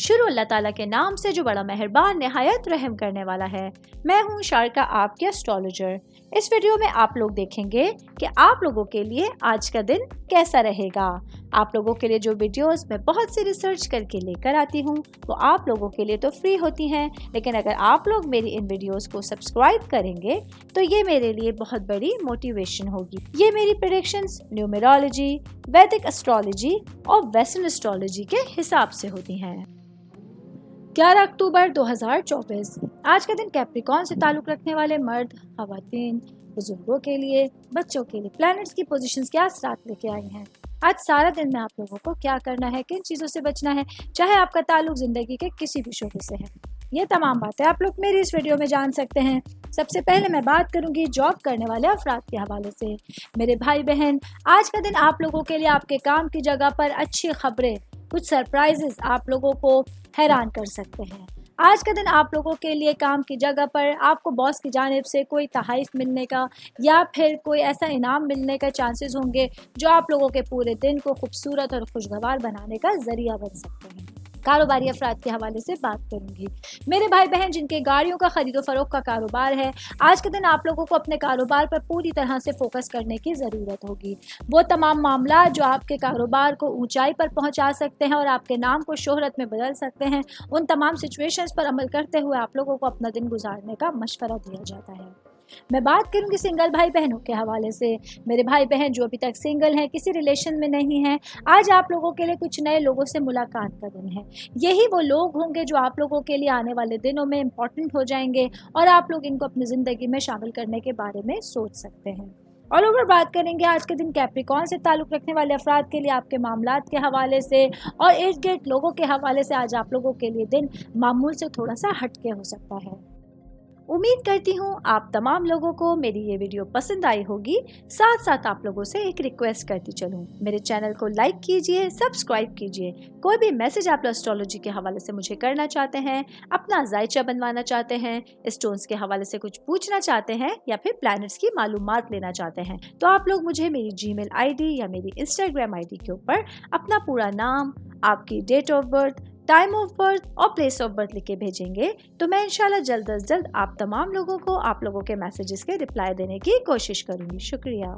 शुरू अल्लाह ताला के नाम से जो बड़ा मेहरबान निहायत रहम करने वाला है। मैं हूँ शारका, आपके एस्ट्रोलॉजर। इस वीडियो में आप लोग देखेंगे कि आप लोगों के लिए आज का दिन कैसा रहेगा। आप लोगों के लिए जो वीडियोस मैं बहुत सी रिसर्च करके लेकर आती हूँ वो आप लोगों के लिए तो फ्री होती हैं, लेकिन अगर आप लोग मेरी इन वीडियोस को सब्सक्राइब करेंगे तो ये मेरे लिए बहुत बड़ी मोटिवेशन होगी। ये मेरी प्रेडिक्शंस न्यूमेरोलॉजी, वैदिक एस्ट्रोलॉजी और वेस्टर्न एस्ट्रोलॉजी के हिसाब से होती हैं। 11 अक्टूबर 2024 आज का दिन कैप्रिकॉर्न से ताल्लुक रखने वाले मर्द, खवातीन, बुजुर्गों के लिए, बच्चों के लिए प्लैनेट्स की पोजीशंस क्या असरात लेके आई हैं। आज सारा दिन में आप लोगों को क्या करना है, किन चीज़ों से बचना है, चाहे आपका ताल्लुक ज़िंदगी के किसी भी शोबे से है, ये तमाम बातें आप लोग मेरी इस वीडियो में जान सकते हैं। सबसे पहले मैं बात करूंगी जॉब करने वाले अफराद के हवाले से। मेरे भाई बहन, आज का दिन आप लोगों के लिए आपके काम की जगह पर अच्छी खबरें, कुछ सरप्राइजेस आप लोगों को हैरान कर सकते हैं। आज का दिन आप लोगों के लिए काम की जगह पर आपको बॉस की जानिब से कोई तोहफ़ा मिलने का या फिर कोई ऐसा इनाम मिलने का चांसेस होंगे जो आप लोगों के पूरे दिन को खूबसूरत और खुशगवार बनाने का जरिया बन सकते हैं। कारोबारी अफराद के हवाले से बात करूंगी। मेरे भाई बहन जिनके गाड़ियों का खरीदो फरोख्त का कारोबार है, आज के दिन आप लोगों को अपने कारोबार पर पूरी तरह से फोकस करने की ज़रूरत होगी। वो तमाम मामला जो आपके कारोबार को ऊंचाई पर पहुंचा सकते हैं और आपके नाम को शोहरत में बदल सकते हैं, उन तमाम सिचुएशंस पर अमल करते हुए आप लोगों को अपना दिन गुजारने का मशवरा दिया जाता है। मैं बात करूंगी सिंगल भाई बहनों के हवाले से। मेरे भाई बहन जो अभी तक सिंगल हैं, किसी रिलेशन में नहीं हैं, आज आप लोगों के लिए कुछ नए लोगों से मुलाकात का दिन है। यही वो लोग होंगे जो आप लोगों के लिए आने वाले दिनों में इम्पॉर्टेंट हो जाएंगे और आप लोग इनको अपनी ज़िंदगी में शामिल करने के बारे में सोच सकते हैं। ऑल ओवर बात करेंगे आज के दिन कैप्रिकॉर्न से ताल्लुक़ रखने वाले अफराद के लिए आपके मामलात के हवाले से और इर्द गिर्द लोगों के हवाले से। आज आप लोगों के लिए दिन मामूल से थोड़ा सा हटके हो सकता है। उम्मीद करती हूँ आप तमाम लोगों को मेरी ये वीडियो पसंद आई होगी। साथ साथ आप लोगों से एक रिक्वेस्ट करती चलूँ, मेरे चैनल को लाइक कीजिए, सब्सक्राइब कीजिए। कोई भी मैसेज आप एस्ट्रोलॉजी के हवाले से मुझे करना चाहते हैं, अपना जायचा बनवाना चाहते हैं, स्टोन्स के हवाले से कुछ पूछना चाहते हैं या फिर प्लैनेट्स की मालूमात लेना चाहते हैं, तो आप लोग मुझे मेरी जीमेल आईडी या मेरी इंस्टाग्राम आईडी के ऊपर अपना पूरा नाम, आपकी date of birth, time of birth और प्लेस ऑफ बर्थ लिख के भेजेंगे तो मैं इंशाल्लाह जल्द अज जल्द आप तमाम लोगों को आप लोगों के मैसेजेस के रिप्लाई देने की कोशिश करूंगी। शुक्रिया।